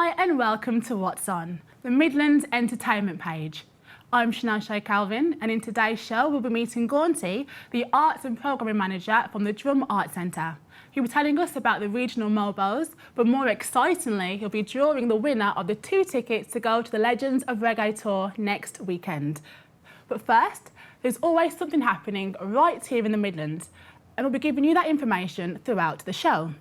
Hi and welcome to What's On, the Midlands entertainment page. I'm Chanel Shay Calvin, and in today's show we'll be meeting Gaunty, the Arts and Programming Manager from the Drum Arts Centre. He'll be telling us about the regional Mobos, but more excitingly, he'll be drawing the winner of the 2 tickets to go to the Legends of Reggae tour next weekend. But first, there's always something happening right here in the Midlands, and we'll be giving you that information throughout the show.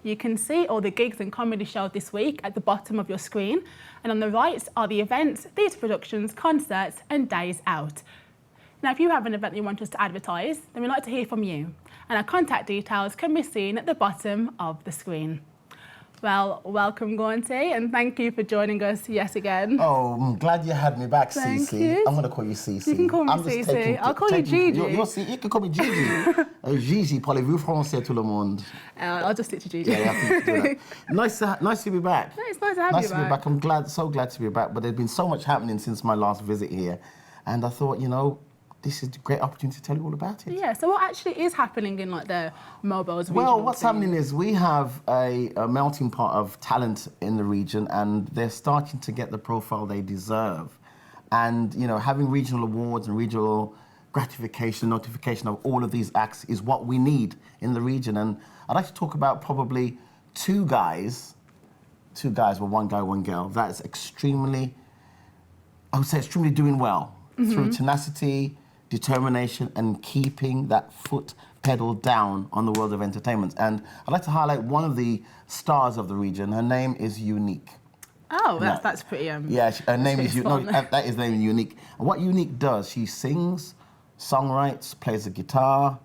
You can see all the gigs and comedy shows this week at the bottom of your screen, and on the right are the events, theatre productions, concerts and days out. Now, if you have an event that you want us to advertise, then we'd like to hear from you, and our contact details can be seen at the bottom of the screen. Well, welcome Gaunty, and thank you for joining us yet again. Oh, I'm glad you had me back, Thank Cece. you. I'm going to call you Cece. You can call me Cece. I'll call you Gigi. You can call me Gigi. Gigi, parlez-vous français tout le monde? I'll just stick to Gigi. Yeah, I think you do that. Nice to be back. No, it's nice to have you back. Nice to be back. I'm so glad to be back. But there's been so much happening since my last visit here. And I thought, you know, this is a great opportunity to tell you all about it. Yeah, so what actually is happening in like the Mobos regional Well, what's scene? happening is we have a melting pot of talent in the region, and they're starting to get the profile they deserve. And, you know, having regional awards and regional gratification, notification of all of these acts is what we need in the region. And I'd like to talk about probably two guys, well, one guy, one girl, that's extremely doing well through tenacity, determination and keeping that foot pedal down on the world of entertainment. And I'd like to highlight one of the stars of the region. Her name is Unique. Oh, that's pretty... yeah, her name is fun. that is name Unique. And what Unique does, she sings, songwrites, plays the guitar,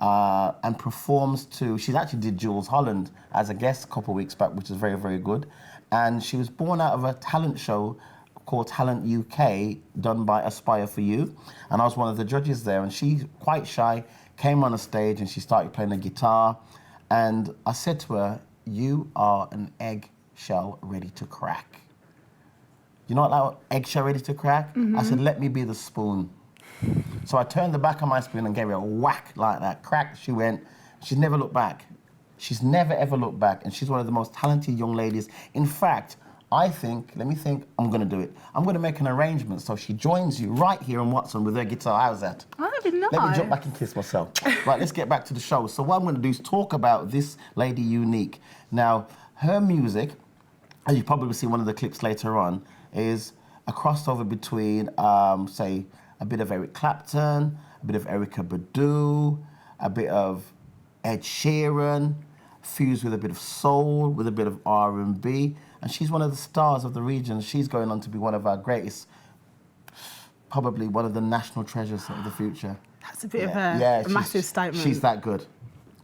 and performs to... She actually did Jules Holland as a guest a couple of weeks back, which is very, very good. And she was born out of a talent show called Talent UK, done by Aspire for You. And I was one of the judges there, and she's quite shy, came on a stage and she started playing the guitar. And I said to her, you are an eggshell ready to crack. You know what, like eggshell ready to crack? I said, let me be the spoon. So I turned the back of my spoon and gave her a whack like that. Crack, she went. She's never looked back. She's never ever looked back. And she's one of the most talented young ladies. In fact, let me think, I'm going to do it. I'm going to make an arrangement so she joins you right here on What's On with her guitar. How's that? Oh, that'd be nice. Let me jump back and kiss myself. Right, let's get back to the show. So what I'm going to do is talk about this lady Unique. Now, her music, and you'll probably see one of the clips later on, is a crossover between, say, a bit of Eric Clapton, a bit of Erykah Badu, a bit of Ed Sheeran, fused with a bit of soul, with a bit of R&B. And she's one of the stars of the region. She's going on to be one of our greatest, probably one of the national treasures of the future. That's a bit of a massive statement. She's that good.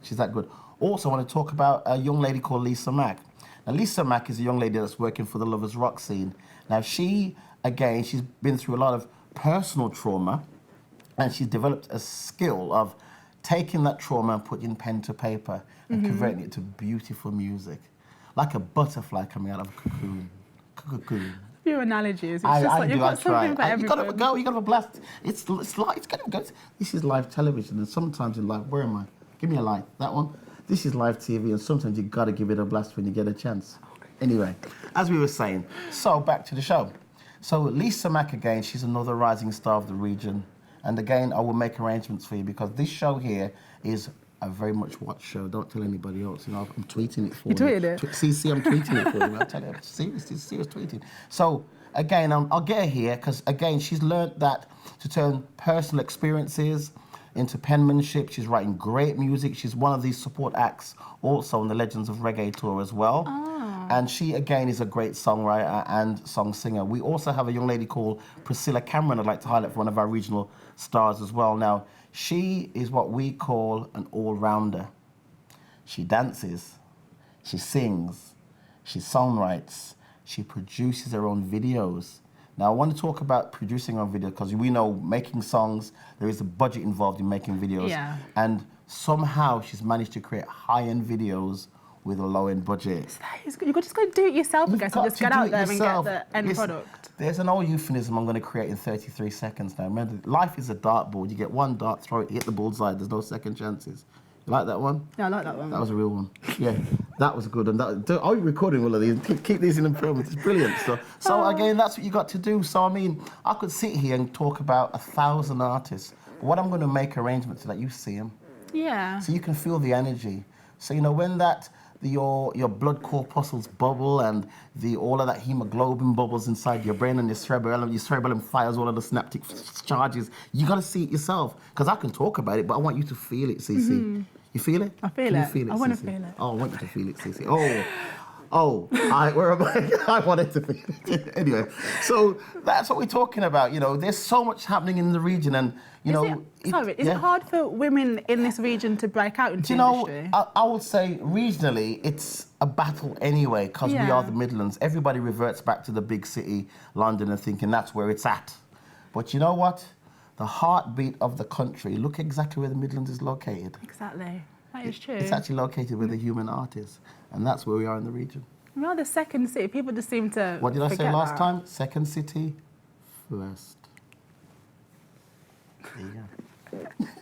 She's that good. Also, I want to talk about a young lady called Lisa Mack. Now, Lisa Mack is a young lady that's working for the Lovers Rock scene. Now, she's been through a lot of personal trauma, and she's developed a skill of taking that trauma and putting pen to paper and converting it to beautiful music. Like a butterfly coming out of a cocoon. Cocoon. Your analogies. It's just like you've got something for everyone. You gotta have a blast. It's gonna go. This is live television, and sometimes in live, where am I? Give me a light. That one. This is live TV, and sometimes you gotta give it a blast when you get a chance. Anyway, as we were saying, so back to the show. So Lisa Mack again, she's another rising star of the region, and again, I will make arrangements for you because this show here is a very much watched show. Don't tell anybody else. You know, I'm tweeting it for you. You're tweeting it? See, I'm tweeting it for you. I'll tell you, serious tweeting. So, again, I'll get her here because, again, she's learned that to turn personal experiences into penmanship. She's writing great music. She's one of these support acts also on the Legends of Reggae tour as well. Oh. And she, again, is a great songwriter and song singer. We also have a young lady called Priscilla Cameron I'd like to highlight for one of our regional stars as well. Now, she is what we call an all-rounder. She dances, she sings, she songwrites, she produces her own videos. Now, I want to talk about producing her own videos because we know making songs, there is a budget involved in making videos. Yeah. And somehow she's managed to create high-end videos with a low-end budget. You've just got to do it yourself, I guess, and just get out there and get the end product. There's an old euphemism I'm going to create in 33 seconds now. Remember, life is a dartboard. You get one dart, throw it, hit the bullseye. There's no second chances. Like that one? Yeah, I like that one. That was a real one. Yeah, that was good. And are you recording all of these? Keep these in the film. It's brilliant. So again, that's what you got to do. So, I mean, I could sit here and talk about 1,000 artists. But what I'm going to make arrangements so that you see them. Yeah. So you can feel the energy. So, you know, when your blood corpuscles bubble and all of that hemoglobin bubbles inside your brain and your cerebellum fires all of the synaptic charges, you got to see it yourself. Because I can talk about it, but I want you to feel it, Cece. Mm-hmm. You feel it? I feel Can it. You feel it, I want to Cece? feel it. Oh, I want you to feel it, Cece. Where am I? I wanted to feel it. Anyway, so that's what we're talking about. You know, there's so much happening in the region, and you know. Is it hard for women in this region to break out into industry? I would say regionally, it's a battle anyway, because we are the Midlands. Everybody reverts back to the big city, London, and thinking that's where it's at. But you know what? The heartbeat of the country, look exactly where the Midlands is located. Exactly. That is true. It's actually located where the human heart is, and that's where we are in the region. We are the second city. People just seem to What did I say forget last that. time? Second city, first. There you go.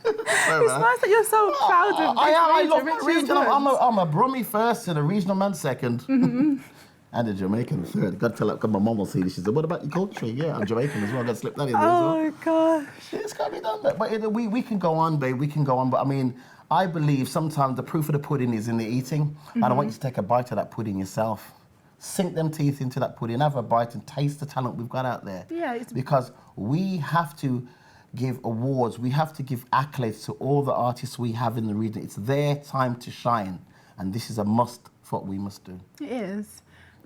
It's nice that you're so proud of this I region, love my Richmond. region. I'm a Brummie first and a regional man second. Mm-hmm. And a Jamaican third. Got to tell her, because my mum will see this. She said, what about your culture? Yeah, I'm Jamaican as well. Got to slip that in there as well. Oh, gosh. It's got to be done. But we can go on, babe. We can go on. But I mean, I believe sometimes the proof of the pudding is in the eating. And I want you to take a bite of that pudding yourself. Sink them teeth into that pudding. Have a bite and taste the talent we've got out there. Yeah. Because we have to give awards. We have to give accolades to all the artists we have in the region. It's their time to shine. And this is a must for what we must do. It is.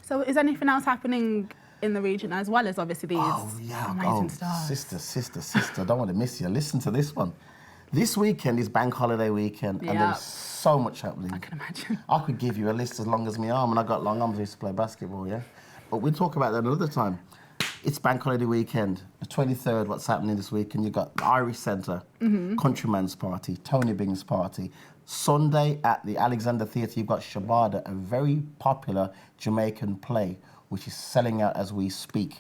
So is anything else happening in the region as well as obviously these amazing stars? Sister, I don't want to miss you. Listen to this one. This weekend is Bank Holiday weekend, and there's so much happening. I can imagine. I could give you a list as long as my arm, and I got long arms. I used to play basketball, yeah? But we'll talk about that another time. It's Bank Holiday weekend, the 23rd, what's happening this weekend? You've got the Irish Centre, Countryman's Party, Tony Bing's Party. Sunday at the Alexander Theatre, you've got Shabada, a very popular Jamaican play, which is selling out as we speak.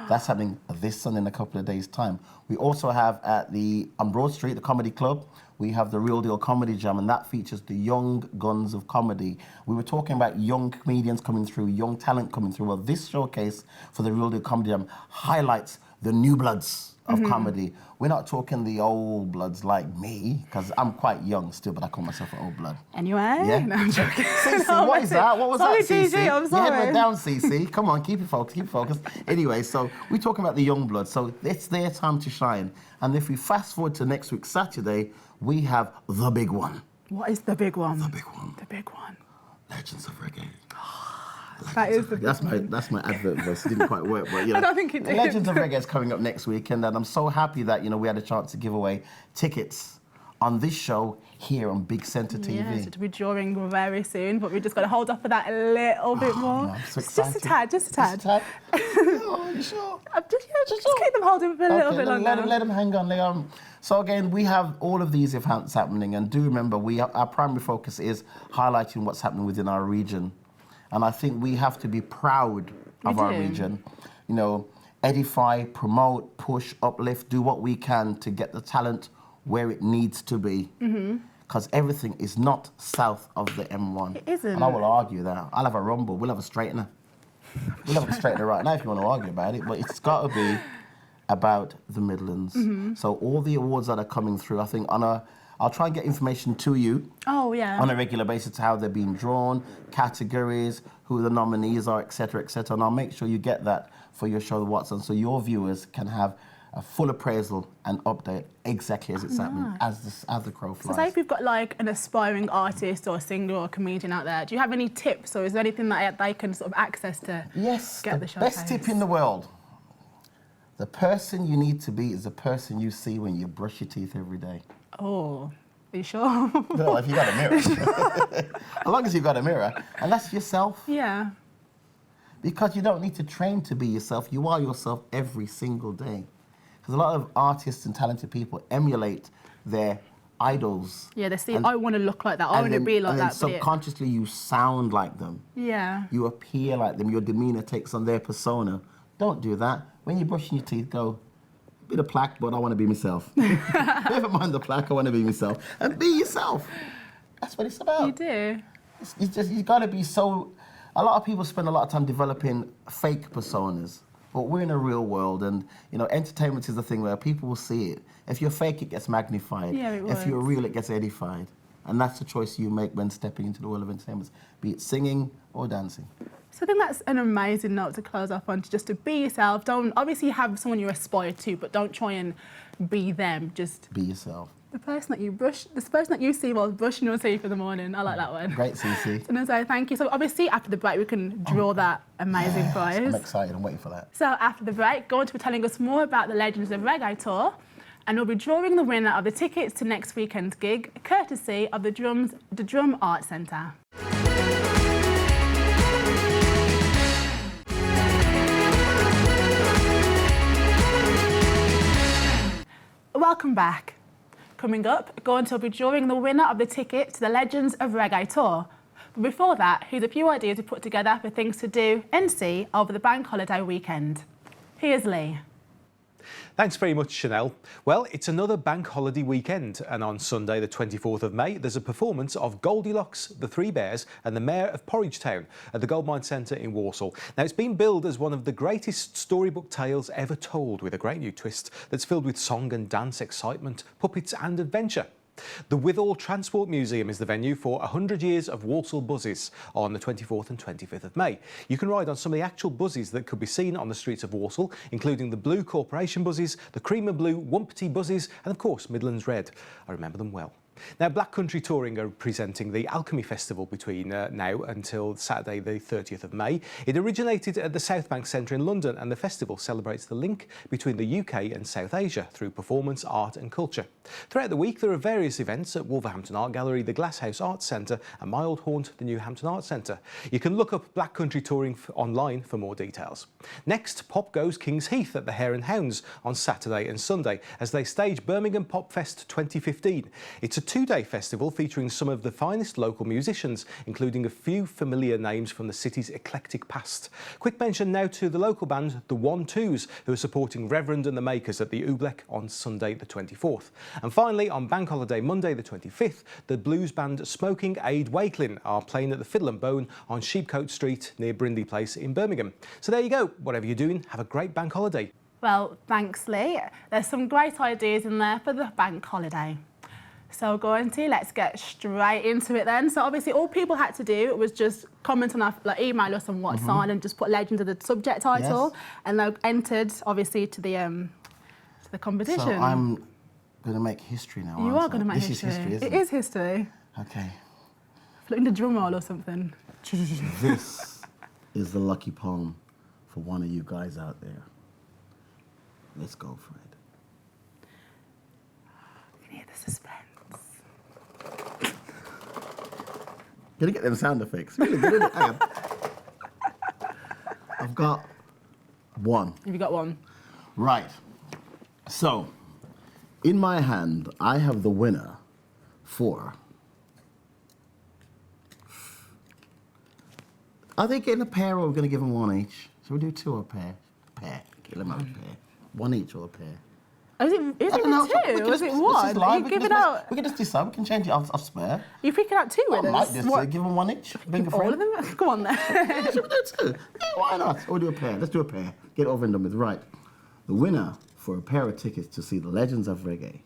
That's happening this Sunday in a couple of days' time. We also have on Broad Street, the Comedy Club, we have the Real Deal Comedy Jam, and that features the young guns of comedy. We were talking about young comedians coming through, young talent coming through. Well, this showcase for the Real Deal Comedy Jam highlights the new bloods of comedy. We're not talking the old bloods like me, because I'm quite young still, but I call myself an old blood. Anyway, yeah? No, I'm joking. Cece, what is that? What was sorry, that, Cece? Gigi, I'm sorry. Your head went down, Cece. Come on, keep it focused. Anyway, so we're talking about the young blood, so it's their time to shine. And if we fast forward to next week, Saturday, we have the big one. What is the big one? The big one. The big one. Legends of Reggae. That is the big that's my advert voice. It didn't quite work, but you know. I don't think it did. Legends of Reggae is coming up next weekend, and I'm so happy that we had a chance to give away tickets on this show here on Big Centre TV. Yes, it'll be during very soon, but we just got to hold off for that a little bit more. No, I'm so excited. Just a tad. Just a tad? Oh, you sure? Just keep them holding for a little bit longer. Let them hang on. So again, we have all of these events happening, and do remember, our primary focus is highlighting what's happening within our region. And I think we have to be proud of our region. Edify, promote, push, uplift, do what we can to get the talent where it needs to be. Because everything is not south of the M1. It isn't. And I will argue that. I'll have a rumble. We'll have a straightener. We'll have a straightener right now if you want to argue about it. But it's got to be about the Midlands. So all the awards that are coming through, I think I'll try and get information to you on a regular basis to how they're being drawn, categories, who the nominees are, etc., etc. And I'll make sure you get that for your show, The Watson, so your viewers can have a full appraisal and update exactly as it's happening, as the crow flies. So say if you've got like an aspiring artist or a singer or a comedian out there, do you have any tips, or is there anything that they can sort of access to get the showcase? Best tip in the world. The person you need to be is the person you see when you brush your teeth every day. Oh, are you sure? Well, if you got a mirror. As long as you've got a mirror. And that's yourself. Yeah. Because you don't need to train to be yourself. You are yourself every single day. Because a lot of artists and talented people emulate their idols. Yeah, they see, I want to look like that. I want to be like that. And subconsciously you sound like them. Yeah. You appear like them. Your demeanour takes on their persona. Don't do that. When you're brushing your teeth, go, bit of plaque, but I want to be myself. Never mind the plaque, I want to be myself. And be yourself. That's what it's about. You do. It's just, you got to be so... A lot of people spend a lot of time developing fake personas, but we're in a real world, and, you know, entertainment is the thing where people will see it. If you're fake, it gets magnified. Yeah, it If you're would. real, it gets edified. And that's the choice you make when stepping into the world of entertainment, be it singing or dancing. So I think that's an amazing note to close off on, just to be yourself. Don't obviously have someone you aspire to, but don't try and be them. Just Be yourself. the person that you see while brushing your teeth in the morning. I like that one. Great, Cece. So, so thank you. So obviously after the break we can draw that amazing prize. I'm excited. I'm waiting for that. So after the break, going to be telling us more about the Legends of Reggae tour, and we'll be drawing the winner of the tickets to next weekend's gig, courtesy of the Drum Art Centre. Welcome back. Coming up, going to be drawing the winner of the ticket to the Legends of Reggae tour. But before that, here's a few ideas we put together for things to do and see over the bank holiday weekend. Here's Lee. Thanks very much, Chanel. Well, it's another bank holiday weekend, and on Sunday, the 24th of May, there's a performance of Goldilocks, the Three Bears and the Mayor of Porridgetown at the Goldmine Centre in Walsall. Now, it's been billed as one of the greatest storybook tales ever told, with a great new twist that's filled with song and dance, excitement, puppets and adventure. The Withall Transport Museum is the venue for 100 years of Walsall buses on the 24th and 25th of May. You can ride on some of the actual buses that could be seen on the streets of Walsall, including the Blue Corporation buses, the Cream and Blue Wumpty buses, and of course Midlands Red. I remember them well. Now, Black Country Touring are presenting the Alchemy Festival between now until Saturday the 30th of May. It originated at the South Bank Centre in London, and the festival celebrates the link between the UK and South Asia through performance, art and culture. Throughout the week, there are various events at Wolverhampton Art Gallery, the Glasshouse Arts Centre and my old haunt, the New Hampton Arts Centre. You can look up Black Country Touring online for more details. Next, Pop goes King's Heath at the Hare and Hounds on Saturday and Sunday as they stage Birmingham Pop Fest 2015. It's a two-day festival featuring some of the finest local musicians, including a few familiar names from the city's eclectic past. Quick mention now to the local band, the 1-2s, who are supporting Reverend and the Makers at the Oobleck on Sunday the 24th. And finally, on Bank Holiday Monday the 25th, the blues band Smoking Aid Wakelin are playing at the Fiddle and Bone on Sheepcote Street near Brindley Place in Birmingham. So there you go. Whatever you're doing, have a great bank holiday. Well, thanks, Lee. There's some great ideas in there for the bank holiday. So let's get straight into it then. So obviously all people had to do was just comment on our, email us on what's on and just put Legends as the subject title. Yes. And they entered obviously to the competition. So I'm going to make history now. You are going to make history. This is history, isn't it? It is history. Okay. Flipping the drum roll or something. This is the lucky poem for one of you guys out there. Let's go for it. You can hear the suspense. Gonna get them sound effects. Really good, isn't it? Hang on. I've got one. Have you got one? Right. So, in my hand, I have the winner for... Are they getting a pair or are we going to give them one each? Shall we do two or a pair? A pair. Give them a pair. One each or a pair? Is it two? Or is it one? We can just decide. We can change it off spare. You're picking out two winners? I might just give them one each. Bring a all friend. of them? Go on then. Yeah, should we do two? Yeah, why not? Or do a pair. Let's do a pair. Get it over and done with. Right. The winner for a pair of tickets to see the Legends of Reggae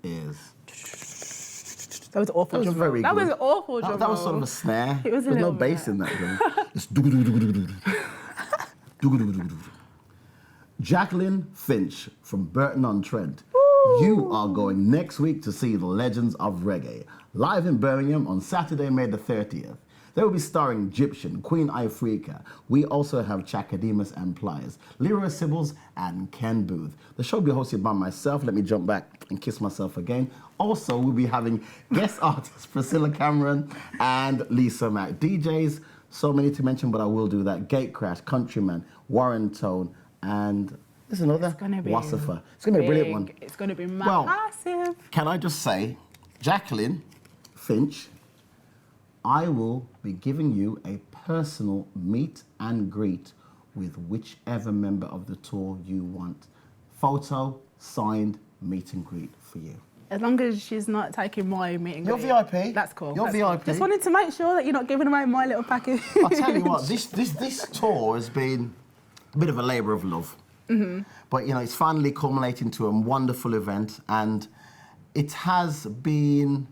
is... That was awful. That was very good. That was awful. That was sort of a snare. It was There's no bass in that drum. It's Jacqueline Finch from Burton-on-Trent. You are going next week to see the Legends of Reggae, live in Birmingham on Saturday, May the 30th. They will be starring Egyptian, Queen Ifrica. We also have Chakademus and Pliers, Leroy Sibbles and Ken Booth. The show will be hosted by myself. Let me jump back and kiss myself again. Also, we'll be having guest artists Priscilla Cameron and Lisa Mack. DJs, so many to mention, but I will do that. Gatecrash, Countryman, Warren Tone, and there's another, Wassifer. It's going to be a brilliant one. It's going to be massive. Well, can I just say, Jacqueline Finch, I will be giving you a personal meet and greet with whichever member of the tour you want. Photo, signed, meet and greet for you. As long as she's not taking my meeting. You're VIP. That's cool. You're That's cool. VIP. Just wanted to make sure that you're not giving away my little package. I'll tell you what, this tour has been a bit of a labour of love. But, you know, it's finally culminating to a wonderful event, and it has been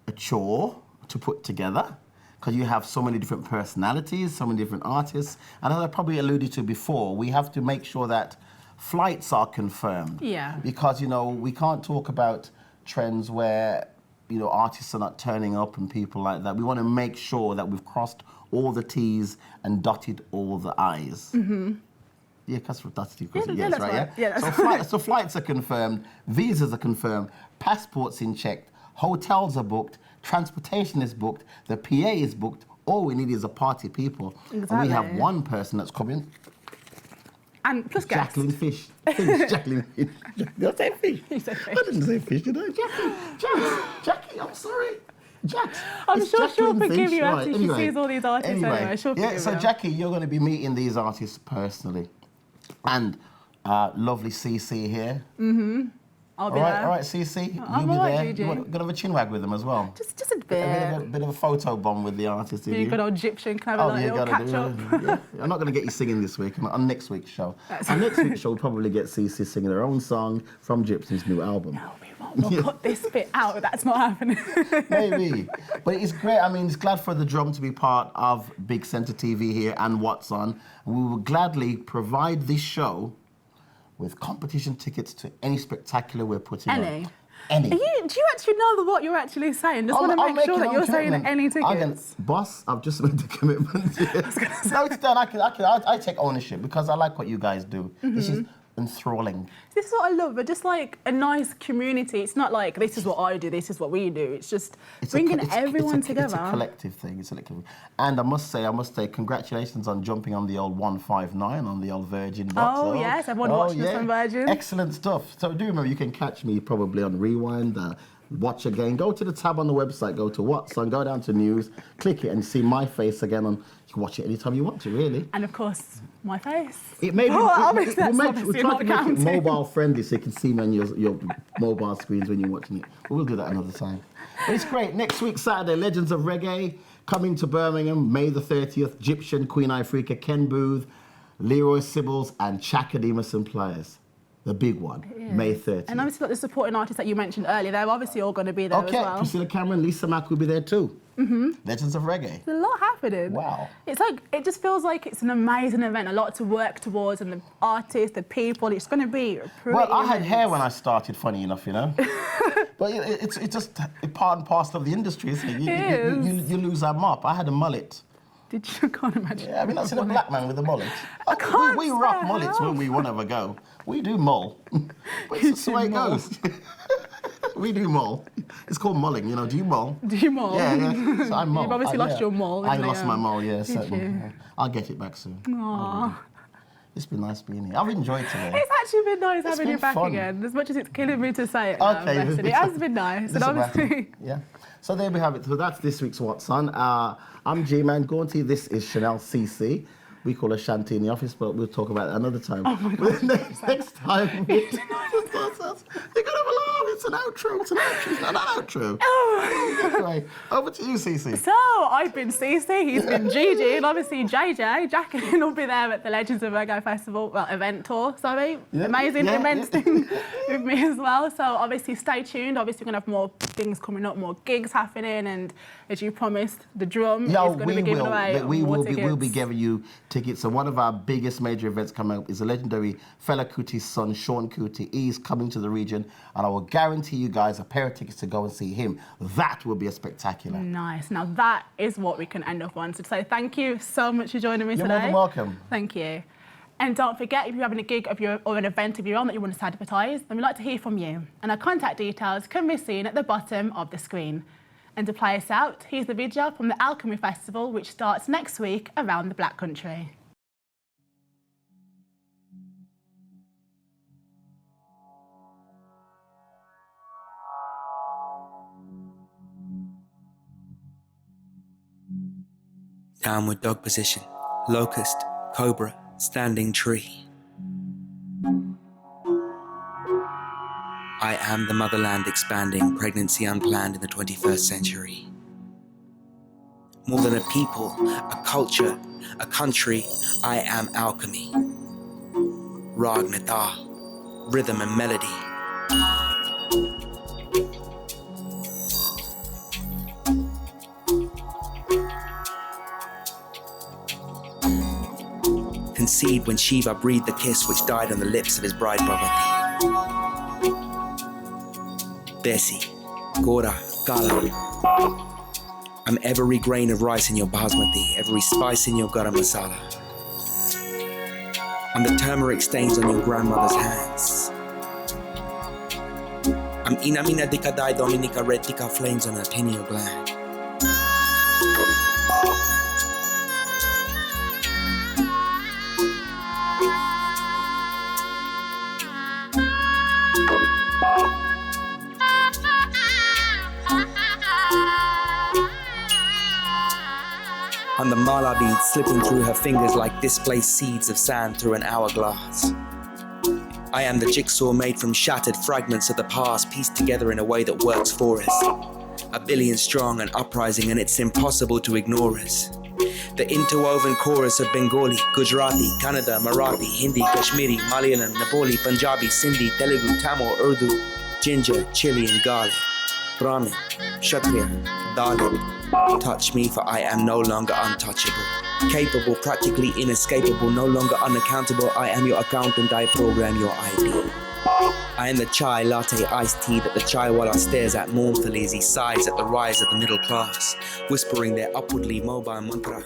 a chore to put together because you have so many different personalities, so many different artists. And as I probably alluded to before, we have to make sure that flights are confirmed. Yeah. Because, you know, we can't talk about trends where, you know, artists are not turning up and people like that. We want to make sure that we've crossed all the T's and dotted all the I's. Yeah, because that's because Yeah, that's right. right. Yeah. Yeah, So flights are confirmed, visas are confirmed, passports in checked, hotels are booked, transportation is booked, the PA is booked. All we need is a party people, and we have Exactly. one person that's coming. And plus guests. Jacqueline Fish. Jacqueline Fish. Did I say Fish? You said Fish. I didn't say Fish, did I? Jackie, I'm sorry. Jax. I'm It's sure she'll Jacqueline forgive Fish, you after right, she sees all these artists anyway. She'll forgive so you. Jackie, you're going to be meeting these artists personally. And lovely CC here. I'll be there. All right, CC, I'm you'll be all right, there. Gigi. You're going to have a chinwag with them as well. Just a bit. A bit of a photo bomb with the artist. Be a good old Egyptian, can have a little catch up. Yeah. I'm not going to get you singing this week. On next week's show. On next week's show, we'll probably get CC singing her own song from Gypsy's new album. No, we won't. We'll cut this bit out. That's not happening. Maybe. But it's great. I mean, it's glad for the drum to be part of Big Centre TV here and What's On. We will gladly provide this show with competition tickets to any spectacular we're putting on. Any. Do you actually know what you're actually saying? Just want to make sure that you're saying any tickets. Boss, I've just made the commitment. No, it's done. I take ownership because I like what you guys do. This is enthralling. This is what I love, but just like a nice community. It's not like this is what I do, this is what we do. It's just bringing everyone together. It's a collective thing. And I must say, congratulations on jumping on the old 159 on the old Virgin box. Oh, yes, everyone watching us on Virgin. Excellent stuff. So do remember, you can catch me probably on Rewind, watch again. Go to the tab on the website, go to What's On, go down to News, click it and see my face again. You can watch it anytime you want to, really. And of course, my face. It may be, we're we're trying to make it mobile friendly so you can see me on your mobile screens when you're watching it. But we'll do that another time. But it's great. Next week, Saturday, Legends of Reggae, coming to Birmingham, May the 30th. Egyptian, Queen Ifrica, Ken Booth, Leroy Sibbles, and Chakadima and Players. The big one, May 30th. And obviously, like the supporting artists that you mentioned earlier, they're obviously all going to be there as well. Priscilla Cameron, Lisa Mack will be there too. Legends of Reggae. There's a lot happening. Wow. It's like, it just feels like it's an amazing event, a lot to work towards, and the artists, the people, it's going to be pretty Well, I had immense. hair when I started, funny enough, you know. But it's just a part and parcel of the industry, isn't it? You lose that mop. I had a mullet. Did you? I can't imagine. Yeah, I mean, I've seen a black man with a mullet. can't We rock stand mullets it. when we want to have a go. We do mull. But it's just the way it mull. goes. We do mull. It's called mulling, you know. Do you mull? Do you mull? Yeah. So I mull. You've obviously lost your mull. I in the, lost my mull, yeah, did certainly. you? Yeah. I'll get it back soon. Aww. It's been nice being here. I've enjoyed today. It's actually been nice having been you back fun. again, as much as it's killing me to say it now, Okay. Bethany. It has been nice. And Listen, obviously, yeah. So there we have it. So that's this week's What's On. I'm G-Man Gaunty. This is Chanel CC. We call her Shanti in the office, but we'll talk about it another time. Oh my God. next time. You're going to have a laugh. It's an outro. It's not an outro. Oh. Anyway, over to you, CC. So I've been Cece, he's been Gigi, and obviously JJ, Jacqueline will be there at the Legends of Reggae Festival, event tour, sorry. Yeah, Amazing, yeah, immense yeah. thing with me as well. So obviously stay tuned. Obviously we're going to have more things coming up, more gigs happening, and as you promised, the drum is going to be giving away We'll tickets. be giving you tickets. So one of our biggest major events coming up is the legendary Fela Kuti's son, Sean Kuti. He's coming to the region, and I will guarantee you guys a pair of tickets to go and see him. That will be a spectacular. Nice. Now that is what we can end up on. So to say thank you so much for joining me You're today. more than welcome. Thank you. And don't forget, if you're having a gig of your, or an event of your own that you want us to advertise, then we'd like to hear from you. And our contact details can be seen at the bottom of the screen. And to play us out, here's the video from the Alchemy Festival, which starts next week around the Black Country. Downward dog position, locust, cobra, standing tree. I am the motherland expanding, pregnancy unplanned in the 21st century. More than a people, a culture, a country, I am alchemy. Rag Nata, rhythm and melody. Conceived when Shiva breathed the kiss which died on the lips of his bride Parvati. Desi, Gora, Kala. I'm every grain of rice in your basmati, every spice in your garam masala. I'm the turmeric stains on your grandmother's hands. I'm Inamina Dikadai Dominica Retica flames on her pineal gland. And the mala beads slipping through her fingers like displaced seeds of sand through an hourglass. I am the jigsaw made from shattered fragments of the past, pieced together in a way that works for us. 1 billion strong and uprising, and it's impossible to ignore us. The interwoven chorus of Bengali, Gujarati, Kannada, Marathi, Hindi, Kashmiri, Malayalam, Nepali, Punjabi, Sindhi, Telugu, Tamil, Urdu, ginger, chili and garlic. Brahmin, Kshatriya, Dalit. Touch me, for I am no longer untouchable. Capable, practically inescapable, no longer unaccountable. I am your accountant, I program your ID. I am the chai latte iced tea that the chaiwala stares at mournfully as he sighs at the rise of the middle class, whispering their upwardly mobile mantra.